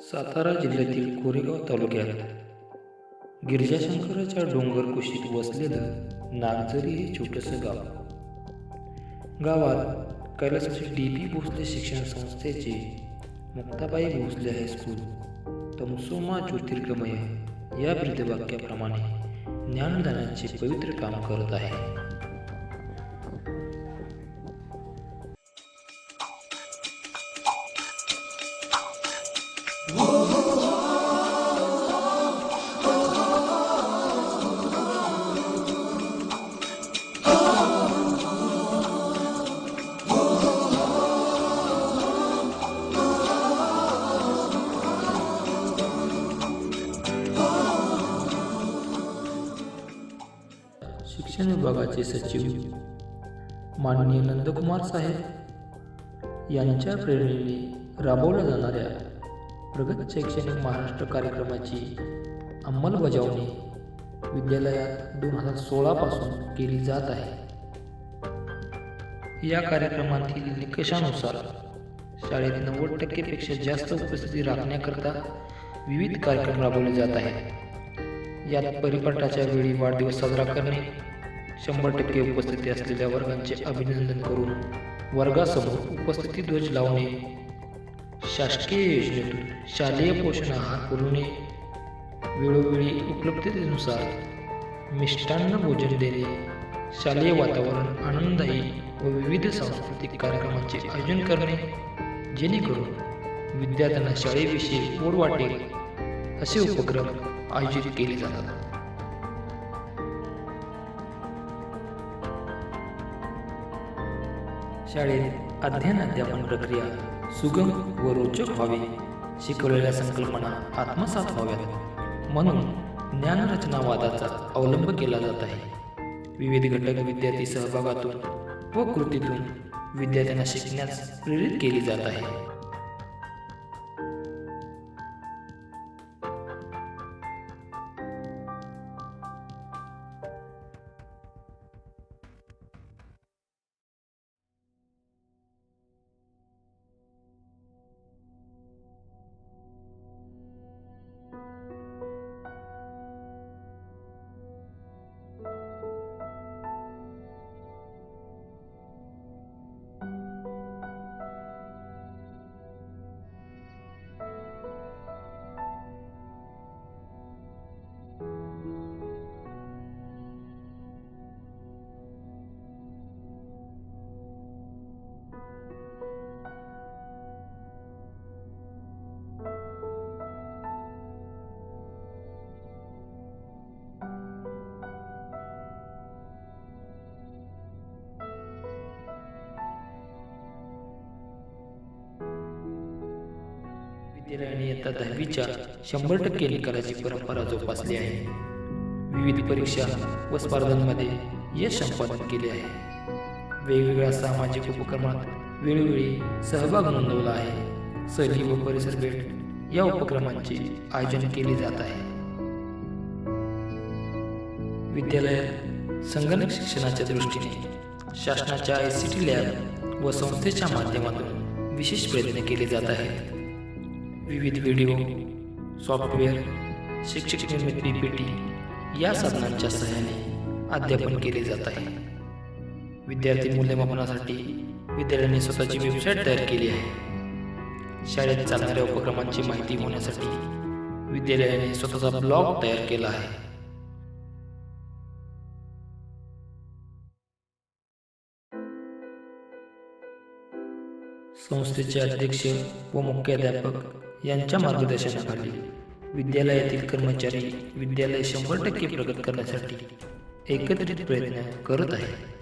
सातारा जिल्ह्यातील कोरेगाव तालुक्यात गिरिजाशंकराच्या डोंगर कुशीत वसलेलं नागझरी हे छोटंसं गाव. गावात कैलासाचे डी.पी. भोसले शिक्षण संस्थेचे मुक्ताबाई भोसले हायस्कूल तमसोमा ज्योतिर्गमय या ब्रीदवाक्याप्रमाणे ज्ञानदानाचे पवित्र काम करत आहे. शिक्षण विभागाचे सचिव माननीय नंदकुमार साहेब यांच्या प्रेरणेने राबवल्या जाणाऱ्या प्रगत शैक्षणिक महाराष्ट्र कार्यक्रमाची अंमलबजावणी विद्यालयात 2016 पासून केली जात आहे. या कार्यक्रमातील निकषानुसार शाळेत 90% पेक्षा जास्त उपस्थिती राखण्याकरता विविध कार्यक्रम राबवले जात आहेत. यात परिपाठाच्या वेळी वाढदिवस साजरा करणे, 100% उपस्थिती असलेल्या वर्गांचे अभिनंदन करून वर्गासमोर उपस्थिती ध्वज लावणे, शासकीय योजनेतून शालेय पोषण आहार पुरवणे, वेळोवेळी उपलब्धतेनुसार मिष्टान्न भोजन देणे, शालेय वातावरण आनंददायी व विविध सांस्कृतिक कार्यक्रमांचे आयोजन करणे, जेणेकरून विद्यार्थ्यांना शाळेविषयी ओढ वाटेल असे उपक्रम आयोजित केले जातात. शाळेत अध्ययन प्रक्रिया सुगम व रोचक व्हावी, शिकवलेल्या संकल्पना आत्मसात व्हाव्यात म्हणून ज्ञानरचनावादाचा अवलंब केला जात आहे. विविध घटक विद्यार्थी सहभागातून व कृतीतून विद्यार्थ्यांना शिकण्यास प्रेरित केली जात आहे. विद्यालयाने इयत्ता 10वीच्या 100% निकालाची परंपरा जोपासली आहे. विविध परीक्षा व स्पर्धांमध्ये यश संपादन केले आहे. वेगवेगळ्या सामाजिक उपक्रमात वेळोवेळी सहभाग नोंदवला आहे. सहली व परिसर भेट या उपक्रमांचे आयोजन केले जात आहे. विद्यालयात संगणक शिक्षणाच्या दृष्टीने शासनाच्या ICT लॅब व संस्थेच्या माध्यमातून विशेष प्रयत्न केले जात आहेत. विविध व्हिडिओ, सॉफ्टवेअर, शिक्षक निर्मित PPT या साधनांच्या सहाय्याने अध्यापन केले जात आहे. विद्यार्थी मूल्यमापनासाठी विद्यालयाने स्वतःची वेबसाईट तयार केली आहे. शाळेत चालणाऱ्या उपक्रमांची माहिती होण्यासाठी विद्यालयाने स्वतःचा ब्लॉग तयार केला आहे. संस्थेचे अध्यक्ष व मुख्याध्यापक यांच्या मार्गदर्शनाखाली विद्यालयातील कर्मचारी विद्यालय 100% प्रगत करण्यासाठी एकत्रित प्रयत्न करत आहेत.